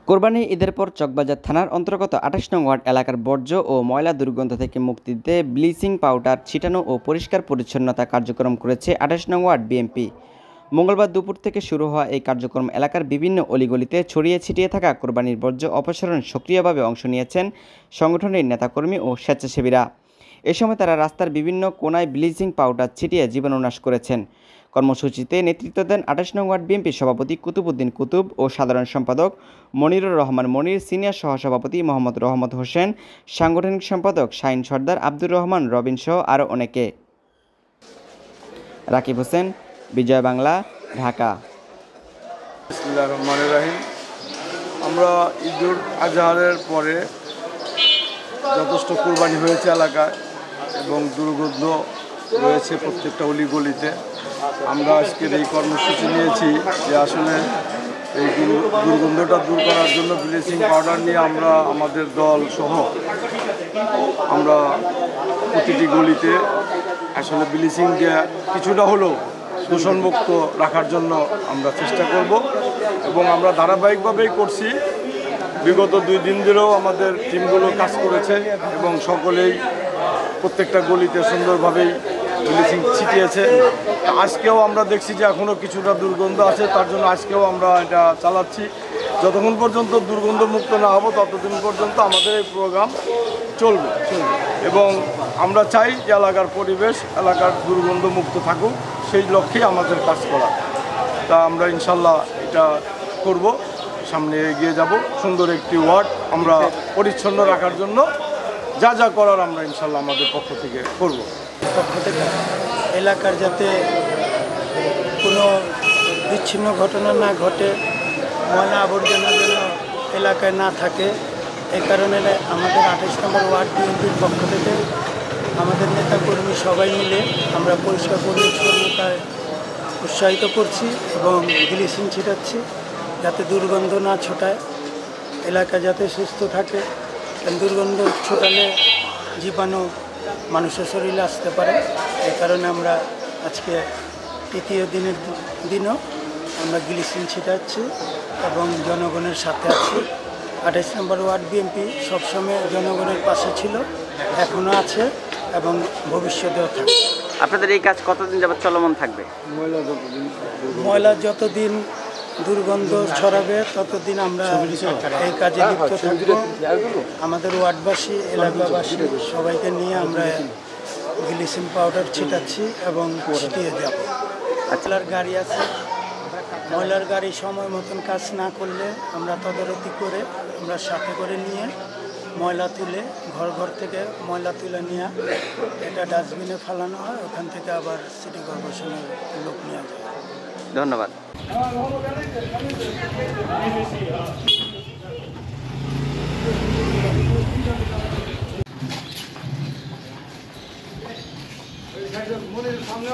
কোরবানি ঈদের পর চকবাজার থানার অন্তর্গত ২৮ নং ওয়ার্ড এলাকার বর্জ্য ও ময়লা দুর্গন্ধ থেকে মুক্তি দিতে ব্লিচিং পাউডার ছিটানো ও পরিষ্কার পরিচ্ছন্নতা কার্যক্রম করেছে ২৮ নং ওয়ার্ড বিএনপি। মঙ্গলবার দুপুর থেকে শুরু হওয়া এই কার্যক্রম এলাকার বিভিন্ন অলিগলিতে ছড়িয়ে ছিটিয়ে থাকা কোরবানির বর্জ্য অপসারণ সক্রিয়ভাবে অংশ নিয়েছেন সংগঠনের নেতাকর্মী ও স্বেচ্ছাসেবীরা। এ সময় তারা রাস্তার বিভিন্ন কোনায় ব্লিচিং পাউডার ছিটিয়ে জীবাণুনাশ করেছেন। কর্মসূচিতে নেতৃত্ব দেন ২৮ নং ওয়ার্ড বিএনপির সভাপতি কুতুবউদ্দিন কুতুব ও সাধারণ সম্পাদক মনিরুর রহমান মনির, সিনিয়র সহসভাপতি মোহাম্মদ রহমত হোসেন, সাংগঠনিক সম্পাদক শাহিন সর্দার, আব্দুর রহমান রবিন সহ আরও অনেকে। রাকিব হোসেন, বিজয় বাংলা, ঢাকা। বিসমিল্লাহির রহমানির রহিম। আমরা ঈদুল আজহারের পরে যথেষ্ট কুরবানি হয়েছে এলাকায় এবং দুর্গন্ধ রয়েছে প্রত্যেকটা অলিগলিতে। আমরা আজকের এই কর্মসূচি নিয়েছি যে আসলে এই দুর্গন্ধটা দূর করার জন্য ব্লিচিং পাউডার নিয়ে আমরা আমাদের দল সহ আমরা প্রতিটি গলিতে আসলে ব্লিচিং দিয়ে কিছুটা হলেও দূষণমুক্ত রাখার জন্য আমরা চেষ্টা করব এবং আমরা ধারাবাহিকভাবেই করছি। বিগত 2 দিন ধরেও আমাদের টিমগুলো কাজ করেছে এবং সকলেই প্রত্যেকটা গলিতে সুন্দরভাবেই ব্লিচিং ছিটিয়েছে। আজকেও আমরা দেখছি যে এখনও কিছুটা দুর্গন্ধ আছে, তার জন্য আজকেও আমরা এটা চালাচ্ছি। যতক্ষণ পর্যন্ত দুর্গন্ধমুক্ত না হবো ততদিন পর্যন্ত আমাদের এই প্রোগ্রাম চলবে এবং আমরা চাই যে এলাকার পরিবেশ এলাকার দুর্গন্ধমুক্ত থাকুক, সেই লক্ষ্যেই আমাদের কাজ করা। তা আমরা ইনশাল্লাহ এটা করব, সামনে এগিয়ে যাব। সুন্দর একটি ওয়ার্ড আমরা পরিচ্ছন্ন রাখার জন্য যা যা করার আমরা ইনশাল্লাহ আমাদের পক্ষ থেকে করব। পক্ষ থেকে এলাকার যাতে কোনো বিচ্ছিন্ন ঘটনা না ঘটে, ময়লা আবর্জনা যেন এলাকায় না থাকে, এই কারণে আমাদের ২৮ নম্বর ওয়ার্ড বিএনপির পক্ষ থেকে আমাদের নেতাকর্মী সবাই মিলে আমরা পরিষ্কার পরিচ্ছন্নতায় উৎসাহিত করছি এবং ব্লিচিং ছিটাচ্ছি যাতে দুর্গন্ধ না ছোটায়, এলাকা যাতে সুস্থ থাকে। দুর্গন্ধ ছোটালে জীবাণু মানুষের শরীরে আসতে পারে। এই কারণে আমরা আজকে তৃতীয় দিনও আমরা ব্লিচিং ছিটাচ্ছি এবং জনগণের সাথে আছি। ২৮ নম্বর ওয়ার্ড বিএনপি সবসময় জনগণের পাশে ছিল, এখনও আছে এবং ভবিষ্যতেও থাকবে। আপনাদের এই কাজ কতদিন যাবত চলমান থাকবে? ময়লা যতদিন দুর্গন্ধ ছড়াবে ততদিন আমরা এই কাজে লিপ্ত থাকব। আমাদের ওয়ার্ডবাসী এলাকাবাসী সবাইকে নিয়ে আমরা ব্লিচিং পাউডার ছিটাচ্ছি এবং ছিটিয়ে যাব। ময়লার গাড়ি আছে, ময়লার গাড়ি সময় মতন কাজ না করলে আমরা তদারকি করে আমরা সাথে করে নিয়ে ময়লা তুলে ঘর থেকে ময়লা তুলে নিয়ে এটা ডাস্টবিনে ফেলানো হয়, ওখান থেকে আবার সিটি কর্পোরেশনের লোক নিয়ে যায়। ধন্যবাদ। সামনে